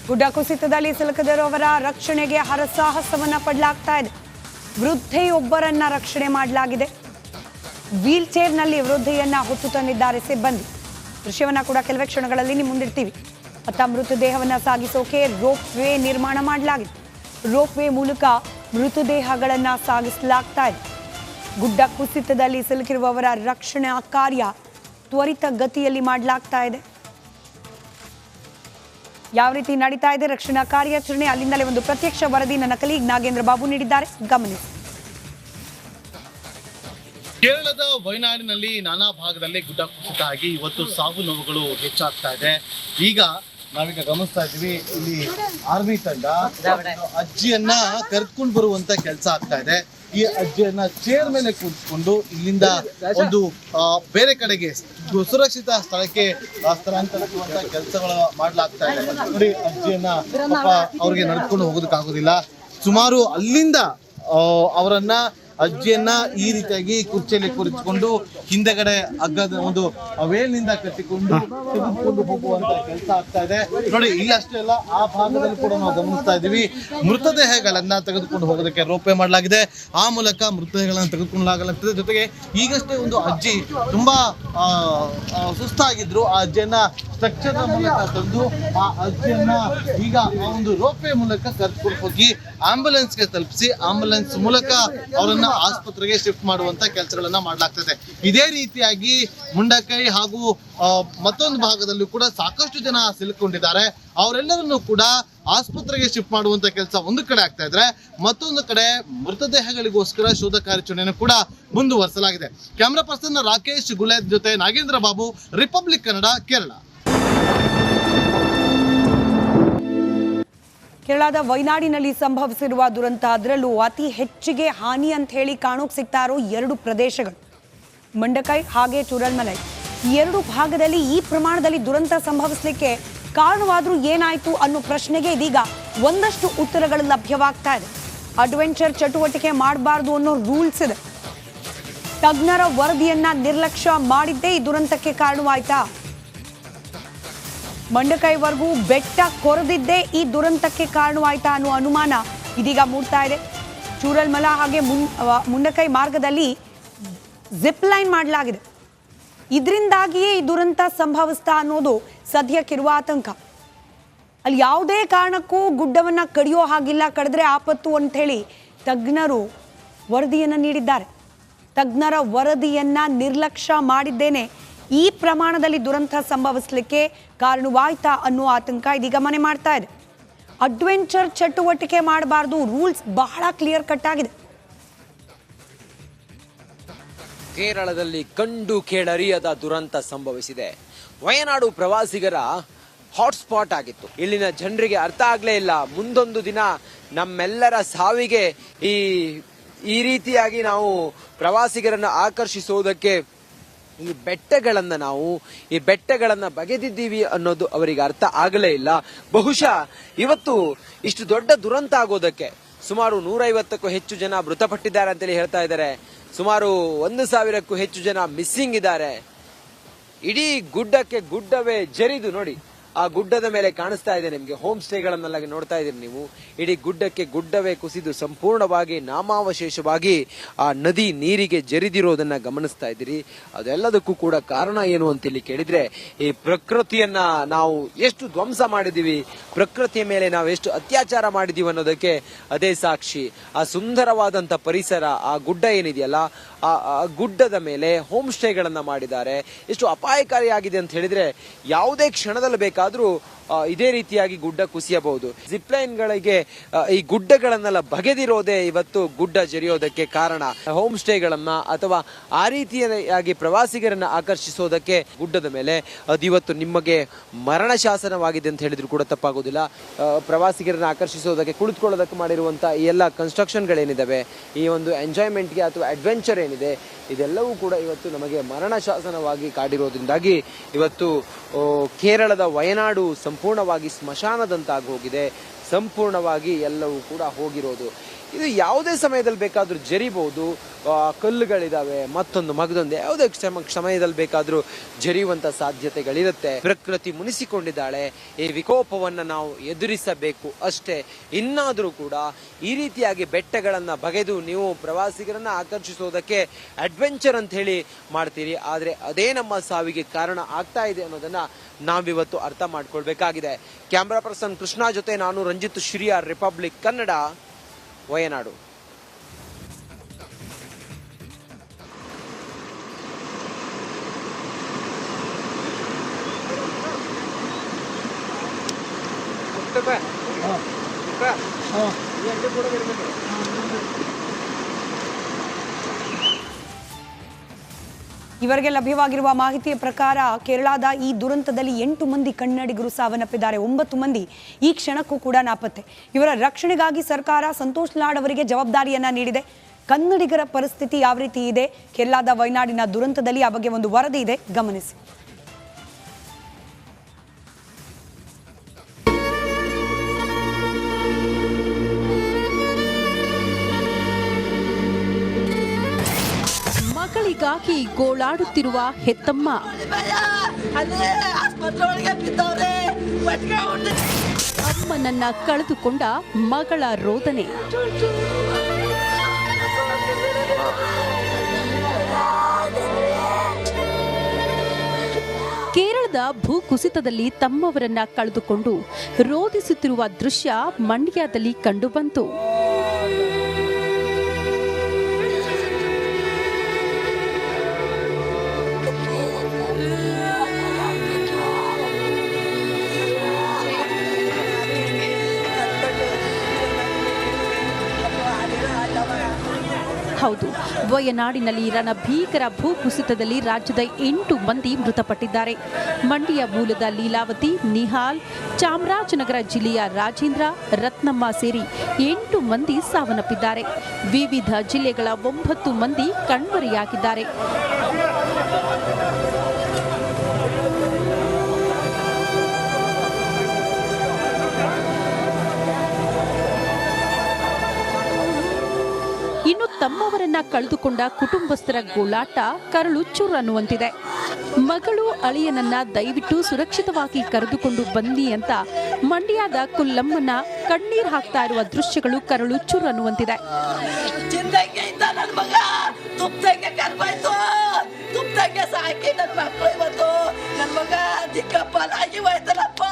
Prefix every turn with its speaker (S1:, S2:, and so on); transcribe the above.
S1: ಗುಡ್ಡ ಕುಸಿತದಲ್ಲಿ ಸಿಲುಕಿದವರ ರಕ್ಷಣೆಗೆ ಹರಸಾಹಸವನ್ನ ಪಡಲಾಗ್ತಾ ಇದೆ. ವೃದ್ಧೆಯೊಬ್ಬರನ್ನ ರಕ್ಷಣೆ ಮಾಡಲಾಗಿದೆ. ವೀಲ್ ಚೇರ್ನಲ್ಲಿ ವೃದ್ಧೆಯನ್ನ ಹೊತ್ತು ತಂದಿದ್ದಾರೆ ಸಿಬ್ಬಂದಿ. ದೃಶ್ಯವನ್ನ ಕೂಡ ಕೆಲವೇ ಕ್ಷಣಗಳಲ್ಲಿ ನಿಮ್ಮ ಮುಂದಿಡ್ತೀವಿ. ಅತ್ತ ಮೃತದೇಹವನ್ನ ಸಾಗಿಸೋಕೆ ರೋಪ್ ವೇ ನಿರ್ಮಾಣ ಮಾಡಲಾಗಿದೆ. ರೋಪ್ ವೇ ಮೂಲಕ ಮೃತದೇಹಗಳನ್ನ ಸಾಗಿಸಲಾಗ್ತಾ ಇದೆ. ಗುಡ್ಡ ಕುಸಿತದಲ್ಲಿ ಸಿಲುಕಿರುವವರ ರಕ್ಷಣಾ ಕಾರ್ಯ ತ್ವರಿತ ಗತಿಯಲ್ಲಿ ಮಾಡಲಾಗ್ತಾ ಇದೆ. ಯಾವ ರೀತಿ ನಡೀತಾ ಇದೆ ರಕ್ಷಣಾ ಕಾರ್ಯಾಚರಣೆ, ಅಲ್ಲಿಂದಲೇ ಒಂದು ಪ್ರತ್ಯಕ್ಷ ವರದಿ ನನ್ನ ಕಲೀಗ್ ನಾಗೇಂದ್ರ ಬಾಬು ನೀಡಿದ್ದಾರೆ, ಗಮನಿಸಿ.
S2: ಕೇರಳದ ವಯನಾಡಿನಲ್ಲಿ ನಾನಾ ಭಾಗದಲ್ಲಿ ಗುಡ್ಡ ಕುಸಿತ ಆಗಿ ಇವತ್ತು ಸಾವು ನೋವುಗಳು ಹೆಚ್ಚಾಗ್ತಾ ಇದೆ. ಈಗ ನಾವೀಗ ಗಮನಿಸ್ತಾ ಇದ್ದೀವಿ, ಇಲ್ಲಿ ಆರ್ಮಿ ತಂಡ ಅಜ್ಜಿಯನ್ನ ಕರ್ಕೊಂಡು ಬರುವಂತ ಕೆಲಸ ಆಗ್ತಾ ಇದೆ. ಈ ಅಜ್ಜಿಯನ್ನ ಚೇರ್ ಮೇಲೆ ಕೂತ್ಕೊಂಡು ಇಲ್ಲಿಂದ ಒಂದು ಬೇರೆ ಕಡೆಗೆ ಸುರಕ್ಷಿತ ಸ್ಥಳಕ್ಕೆ ಸ್ಥಳಾಂತರಿಸುವಂತ ಕೆಲಸಗಳು ಮಾಡ್ಲಾಗ್ತಾ ಇದೆ. ನೋಡಿ, ಅಜ್ಜಿಯನ್ನ ಅವ್ರಿಗೆ ನಡ್ಕೊಂಡು ಹೋಗೋದಕ್ಕಾಗೋದಿಲ್ಲ. ಸುಮಾರು ಅಲ್ಲಿಂದ ಅವರನ್ನ ಅಜ್ಜಿಯನ್ನ ಈ ರೀತಿಯಾಗಿ ಕುರ್ಚಿಯಲ್ಲಿ ಕೂರಿಸಿಕೊಂಡು ಹಿಂದೆಗಡೆ ಹಗ್ಗದ ಒಂದು ವೇಲ್ನಿಂದ ಕಟ್ಟಿಕೊಂಡು ತೆಗೆದುಕೊಂಡು ಹೋಗುವಂತ ಕೆಲಸ ಆಗ್ತಾ ಇದೆ. ನೋಡಿ, ಇಲ್ಲಿ ಅಷ್ಟೇ ಅಲ್ಲ, ಆ ಭಾಗದಲ್ಲಿ ಕೂಡ ನಾವು ಗಮನಿಸ್ತಾ ಇದ್ದೀವಿ. ಮೃತದೇಹಗಳನ್ನ ತೆಗೆದುಕೊಂಡು ಹೋಗೋದಕ್ಕೆ ರೋಪೆ ಮಾಡಲಾಗಿದೆ. ಆ ಮೂಲಕ ಮೃತದೇಹಗಳನ್ನ ತೆಗೆದುಕೊಳ್ಳಲಾಗುತ್ತದೆ. ಜೊತೆಗೆ ಈಗಷ್ಟೇ ಒಂದು ಅಜ್ಜಿ ತುಂಬಾ ಸುಸ್ತಾಗಿದ್ರು. ಆ ಅಜ್ಜಿಯನ್ನ ಸ್ಟ್ರಕ್ಚರ್ ಮೂಲಕ ತಂದು ಆ ಅಜ್ಜಿಯನ್ನ ಈಗ ಆ ಒಂದು ರೋಪೆ ಮೂಲಕ ಕರ್ಕೊಂಡು ಹೋಗಿ ಆಂಬ್ಯುಲೆನ್ಸ್ಗೆ ತಲುಪಿಸಿ ಆಂಬ್ಯುಲೆನ್ಸ್ ಮೂಲಕ ಅವರನ್ನ ಆಸ್ಪತ್ರೆಗೆ ಶಿಫ್ಟ್ ಮಾಡುವಂತ ಕೆಲಸಗಳನ್ನ ಮಾಡಲಾಗ್ತದೆ. ಇದೇ ರೀತಿಯಾಗಿ ಮುಂಡಕೈ ಹಾಗೂ ಮತ್ತೊಂದು ಭಾಗದಲ್ಲೂ ಕೂಡ ಸಾಕಷ್ಟು ಜನ ಸಿಲುಕೊಂಡಿದ್ದಾರೆ. ಅವರೆಲ್ಲರನ್ನು ಕೂಡ ಆಸ್ಪತ್ರೆಗೆ ಶಿಫ್ಟ್ ಮಾಡುವಂತ ಕೆಲಸ ಒಂದು ಕಡೆ ಆಗ್ತಾ ಇದ್ರೆ, ಮತ್ತೊಂದು ಕಡೆ ಮೃತದೇಹಗಳಿಗೋಸ್ಕರ ಶೋಧ ಕಾರ್ಯಾಚರಣೆಯನ್ನು ಕೂಡ ಮುಂದುವರಿಸಲಾಗಿದೆ. ಕ್ಯಾಮರಾ ಪರ್ಸನ್ ರಾಕೇಶ್ ಗುಲೇದ್ ಜೊತೆ ನಾಗೇಂದ್ರ ಬಾಬು, ರಿಪಬ್ಲಿಕ್ ಕನ್ನಡ, ಕೇರಳ.
S1: ಕೇರಳದ ವಯನಾಡಿನಲ್ಲಿ ಸಂಭವಿಸಿರುವ ದುರಂತ, ಅದರಲ್ಲೂ ಅತಿ ಹೆಚ್ಚಿಗೆ ಹಾನಿ ಅಂತ ಹೇಳಿ ಕಾಣೋಕೆ ಸಿಗ್ತಾ ಇರೋ ಎರಡು ಪ್ರದೇಶಗಳು, ಮಂಡಕೈ ಹಾಗೆ ಚೂರಲ್ಮಲೈ. ಈ ಎರಡು ಭಾಗದಲ್ಲಿ ಈ ಪ್ರಮಾಣದಲ್ಲಿ ದುರಂತ ಸಂಭವಿಸಲಿಕ್ಕೆ ಕಾರಣವಾದ್ರೂ ಏನಾಯ್ತು ಅನ್ನೋ ಪ್ರಶ್ನೆಗೆ ಇದೀಗ ಒಂದಷ್ಟು ಉತ್ತರಗಳು ಲಭ್ಯವಾಗ್ತಾ ಇದೆ. ಅಡ್ವೆಂಚರ್ ಚಟುವಟಿಕೆ ಮಾಡಬಾರ್ದು ಅನ್ನೋ ರೂಲ್ಸ್ ಇದೆ. ತಜ್ಞರ ವರದಿಯನ್ನ ನಿರ್ಲಕ್ಷ್ಯ ಮಾಡಿದ್ದೇ ಈ ದುರಂತಕ್ಕೆ ಕಾರಣವಾಯ್ತಾ? ಮಂಡಕೈವರೆಗೂ ಬೆಟ್ಟ ಕೊರೆದಿದ್ದೇ ಈ ದುರಂತಕ್ಕೆ ಕಾರಣವಾಯ್ತಾ ಅನ್ನೋ ಅನುಮಾನ ಇದೀಗ ಮೂಡ್ತಾ ಇದೆ. ಚೂರಲ್ಮಲ ಹಾಗೆ ಮುಂಡಕೈ ಮಾರ್ಗದಲ್ಲಿ ಜಿಪ್ ಲೈನ್ ಮಾಡಲಾಗಿದೆ. ಇದರಿಂದಾಗಿಯೇ ಈ ದುರಂತ ಸಂಭವಿಸ್ತಾ ಅನ್ನೋದು ಸದ್ಯಕ್ಕಿರುವ ಆತಂಕ. ಅಲ್ಲಿ ಯಾವುದೇ ಕಾರಣಕ್ಕೂ ಗುಡ್ಡವನ್ನ ಕಡಿಯೋ ಹಾಗಿಲ್ಲ, ಕಡಿದ್ರೆ ಆಪತ್ತು ಅಂತ ಹೇಳಿ ತಜ್ಞರು ವರದಿಯನ್ನು ನೀಡಿದ್ದಾರೆ. ತಜ್ಞರ ವರದಿಯನ್ನ ನಿರ್ಲಕ್ಷ್ಯ ಮಾಡಿದ್ದೇನೆ ಈ ಪ್ರಮಾಣದಲ್ಲಿ ದುರಂತ ಸಂಭವಿಸಲಿಕ್ಕೆ ಕಾರಣವಾಯ್ತಾ ಅನ್ನೋ ಆತಂಕ ಇದೀಗ ಮನೆ ಮಾಡ್ತಾ ಇದೆ. ಅಡ್ವೆಂಚರ್ ಚಟುವಟಿಕೆ ಮಾಡಬಾರ್ದು, ರೂಲ್ಸ್ ಬಹಳ ಕ್ಲಿಯರ್ ಕಟ್ ಆಗಿದೆ.
S3: ಕೇರಳದಲ್ಲಿ ಕಂಡು ಕೇಳರಿಯದ ದುರಂತ ಸಂಭವಿಸಿದೆ. ವಯನಾಡು ಪ್ರವಾಸಿಗರ ಹಾಟ್ಸ್ಪಾಟ್ ಆಗಿತ್ತು. ಇಲ್ಲಿನ ಜನರಿಗೆ ಅರ್ಥ ಆಗ್ಲೇ ಇಲ್ಲ, ಮುಂದೊಂದು ದಿನ ನಮ್ಮೆಲ್ಲರ ಸಾವಿಗೆ ಈ ರೀತಿಯಾಗಿ ನಾವು ಪ್ರವಾಸಿಗರನ್ನ ಆಕರ್ಷಿಸುವುದಕ್ಕೆ ಈ ಬೆಟ್ಟಗಳನ್ನ ಬಗೆದಿದ್ದೀವಿ ಅನ್ನೋದು ಅವರಿಗೆ ಅರ್ಥ ಆಗಲೇ ಇಲ್ಲ. ಬಹುಶಃ ಇವತ್ತು ಇಷ್ಟು ದೊಡ್ಡ ದುರಂತ ಆಗೋದಕ್ಕೆ ಸುಮಾರು 150ಕ್ಕೂ ಹೆಚ್ಚು ಜನ ಮೃತಪಟ್ಟಿದ್ದಾರೆ ಅಂತೇಳಿ ಹೇಳ್ತಾ ಇದ್ದಾರೆ. ಸುಮಾರು 1,000ಕ್ಕೂ ಹೆಚ್ಚು ಜನ ಮಿಸ್ಸಿಂಗ್ ಇದ್ದಾರೆ. ಇಡೀ ಗುಡ್ಡವೇ ಜರಿದು ನೋಡಿ, ಆ ಗುಡ್ಡದ ಮೇಲೆ ಕಾಣಿಸ್ತಾ ಇದೆ ನಿಮ್ಗೆ ಹೋಮ್ ಸ್ಟೇಗಳನ್ನೆಲ್ಲ ನೋಡ್ತಾ ಇದ್ದೀರಿ ನೀವು. ಇಡೀ ಗುಡ್ಡವೇ ಕುಸಿದು ಸಂಪೂರ್ಣವಾಗಿ ನಾಮಾವಶೇಷವಾಗಿ ಆ ನದಿ ನೀರಿಗೆ ಜರಿದಿರೋದನ್ನ ಗಮನಿಸ್ತಾ ಇದ್ದೀರಿ. ಅದೆಲ್ಲದಕ್ಕೂ ಕೂಡ ಕಾರಣ ಏನು ಅಂತೇಳಿ ಕೇಳಿದ್ರೆ, ಈ ಪ್ರಕೃತಿಯನ್ನ ನಾವು ಎಷ್ಟು ಧ್ವಂಸ ಮಾಡಿದೀವಿ, ಪ್ರಕೃತಿಯ ಮೇಲೆ ನಾವು ಎಷ್ಟು ಅತ್ಯಾಚಾರ ಮಾಡಿದೀವಿ ಅನ್ನೋದಕ್ಕೆ ಅದೇ ಸಾಕ್ಷಿ. ಆ ಸುಂದರವಾದಂತ ಪರಿಸರ, ಆ ಗುಡ್ಡ ಏನಿದೆಯಲ್ಲ, ಆ ಗುಡ್ಡದ ಮೇಲೆ ಹೋಮ್ ಸ್ಟೇಗಳನ್ನ ಮಾಡಿದ್ದಾರೆ. ಎಷ್ಟು ಅಪಾಯಕಾರಿಯಾಗಿದೆ ಅಂತ ಹೇಳಿದ್ರೆ, ಯಾವುದೇ ಕ್ಷಣದಲ್ಲಿ ಬೇಕಾದ್ರೂ ಇದೇ ರೀತಿಯಾಗಿ ಗುಡ್ಡ ಕುಸಿಯಬಹುದು. ಜಿಪ್ ಗಳಿಗೆ ಈ ಗುಡ್ಡಗಳನ್ನೆಲ್ಲ ಬಗೆದಿರೋದೇ ಇವತ್ತು ಗುಡ್ಡ ಜರಿಯೋದಕ್ಕೆ ಕಾರಣ. ಹೋಮ್ ಸ್ಟೇಗಳನ್ನ ಅಥವಾ ಆ ರೀತಿಯಾಗಿ ಪ್ರವಾಸಿಗರನ್ನ ಆಕರ್ಷಿಸೋದಕ್ಕೆ ಗುಡ್ಡದ ಮೇಲೆ ಅದಿವತ್ತು ನಿಮಗೆ ಮರಣ ಶಾಸನವಾಗಿದೆ ಅಂತ ಹೇಳಿದ್ರು ಕೂಡ ತಪ್ಪಾಗೋದಿಲ್ಲ. ಪ್ರವಾಸಿಗರನ್ನ ಆಕರ್ಷಿಸೋದಕ್ಕೆ ಕುಳಿತುಕೊಳ್ಳೋದಕ್ಕೆ ಮಾಡಿರುವಂತಹ ಈ ಎಲ್ಲ ಕನ್ಸ್ಟ್ರಕ್ಷನ್ಗಳೇನಿದಾವೆ, ಈ ಒಂದು ಎಂಜಾಯ್ಮೆಂಟ್ಗೆ ಅಥವಾ ಅಡ್ವೆಂಚರ್ ಏನಿದೆ, ಇದೆಲ್ಲವೂ ಕೂಡ ಇವತ್ತು ನಮಗೆ ಮರಣ ಶಾಸನವಾಗಿ ಕಾಡಿರೋದ್ರಿಂದಾಗಿ ಇವತ್ತು ಕೇರಳದ ವಯನಾಡು ಸಂಪೂರ್ಣವಾಗಿ ಸ್ಮಶಾನದಂತಾಗಿ ಹೋಗಿದೆ. ಸಂಪೂರ್ಣವಾಗಿ ಎಲ್ಲವೂ ಕೂಡ ಹೋಗಿರೋದು. ಇದು ಯಾವುದೇ ಸಮಯದಲ್ಲಿ ಬೇಕಾದರೂ ಜರಿಬಹುದು. ಕಲ್ಲುಗಳಿದಾವೆ, ಮತ್ತೊಂದು ಮಗದೊಂದು ಯಾವುದೇ ಸಮಯದಲ್ಲಿ ಬೇಕಾದರೂ ಜರಿಯುವಂತ ಸಾಧ್ಯತೆಗಳಿರುತ್ತೆ. ಪ್ರಕೃತಿ ಮುನಿಸಿಕೊಂಡಿದ್ದಾಳೆ. ಈ ವಿಕೋಪವನ್ನ ನಾವು ಎದುರಿಸಬೇಕು ಅಷ್ಟೇ. ಇನ್ನಾದರೂ ಕೂಡ ಈ ರೀತಿಯಾಗಿ ಬೆಟ್ಟಗಳನ್ನ ಬಗೆದು ನೀವು ಪ್ರವಾಸಿಗರನ್ನ ಆಕರ್ಷಿಸೋದಕ್ಕೆ ಅಡ್ವೆಂಚರ್ ಅಂತ ಹೇಳಿ ಮಾಡ್ತೀರಿ, ಆದ್ರೆ ಅದೇ ನಮ್ಮ ಸಾವಿಗೆ ಕಾರಣ ಆಗ್ತಾ ಇದೆ ಅನ್ನೋದನ್ನ ನಾವಿವತ್ತು ಅರ್ಥ ಮಾಡ್ಕೊಳ್ಬೇಕಾಗಿದೆ. ಕ್ಯಾಮ್ರಾ ಪರ್ಸನ್ ಕೃಷ್ಣ ಜೊತೆ ನಾನು ರಂಜಿತ್ ಶ್ರೀಯಾರ್, ರಿಪಬ್ಲಿಕ್ ಕನ್ನಡ, ವಯನಾಡು.
S1: ಇವರಿಗೆ ಲಭ್ಯವಾಗಿರುವ ಮಾಹಿತಿಯ ಪ್ರಕಾರ ಕೇರಳದ ಈ ದುರಂತದಲ್ಲಿ 8 ಮಂದಿ ಕನ್ನಡಿಗರು ಸಾವನ್ನಪ್ಪಿದ್ದಾರೆ. 9 ಮಂದಿ ಈ ಕ್ಷಣಕ್ಕೂ ಕೂಡ ನಾಪತ್ತೆ. ಇವರ ರಕ್ಷಣೆಗಾಗಿ ಸರ್ಕಾರ ಸಂತೋಷ್ ಲಾಡ್ ಅವರಿಗೆ ಜವಾಬ್ದಾರಿಯನ್ನ ನೀಡಿದೆ. ಕನ್ನಡಿಗರ ಪರಿಸ್ಥಿತಿ ಯಾವ ರೀತಿ ಇದೆ, ಕೇರಳದ ವಯನಾಡಿನ ದುರಂತದಲ್ಲಿ ಆ ಬಗ್ಗೆ ಒಂದು ವರದಿ ಇದೆ, ಗಮನಿಸಿ.
S4: ಮಗಳಿಗಾಗಿ ಗೋಳಾಡುತ್ತಿರುವ ಹೆತ್ತಮ್ಮ, ಅಮ್ಮನನ್ನ ಕಳೆದುಕೊಂಡ ಮಗಳ ರೋದನೆ. ಕೇರಳದ ಭೂಕುಸಿತದಲ್ಲಿ ತಮ್ಮವರನ್ನ ಕಳೆದುಕೊಂಡು ರೋಧಿಸುತ್ತಿರುವ ದೃಶ್ಯ ಮಂಡ್ಯದಲ್ಲಿ ಕಂಡುಬಂತು. ಹೌದು, ವಯನಾಡಿನಲ್ಲಿ ರಣಭೀಕರ ಭೂಕುಸಿತದಲ್ಲಿ ರಾಜ್ಯದ 8 ಮಂದಿ ಮೃತಪಟ್ಟಿದ್ದಾರೆ. ಮಂಡ್ಯ ಮೂಲದ ಲೀಲಾವತಿ, ನಿಹಾಲ್, ಚಾಮರಾಜನಗರ ಜಿಲ್ಲೆಯ ರಾಜೇಂದ್ರ, ರತ್ನಮ್ಮ ಸೇರಿ 8 ಮಂದಿ ಸಾವನ್ನಪ್ಪಿದ್ದಾರೆ. ವಿವಿಧ ಜಿಲ್ಲೆಗಳ 9 ಮಂದಿ ಕಣ್ಮರೆಯಾಗಿದ್ದಾರೆ. ಇನ್ನು ತಮ್ಮವರನ್ನ ಕಳೆದುಕೊಂಡ ಕುಟುಂಬಸ್ಥರ ಗೋಳಾಟ ಕರಳು ಚುರ್ ಅನ್ನುವಂತಿದೆ. ಮಗಳು ಅಳಿಯನನ್ನ ದಯವಿಟ್ಟು ಸುರಕ್ಷಿತವಾಗಿ ಕರೆದುಕೊಂಡು ಬನ್ನಿ ಅಂತ ಮಂಡ್ಯದ ಕುಲ್ಲಮ್ಮನ ಕಣ್ಣೀರ್ ಹಾಕ್ತಾ ಇರುವ ದೃಶ್ಯಗಳು ಕರಳು ಚುರ್ ಅನ್ನುವಂತಿದೆ.
S5: ಸಾಕಿ ನನ್ನ ಮಕ್ಕಳು ಇವತ್ತು ನನ್ನ ಮಗ ದಿಕ್ಕಪ್ಪ ಆಗಿ ಹೋಯ್ತಲ್ಲಪ್ಪ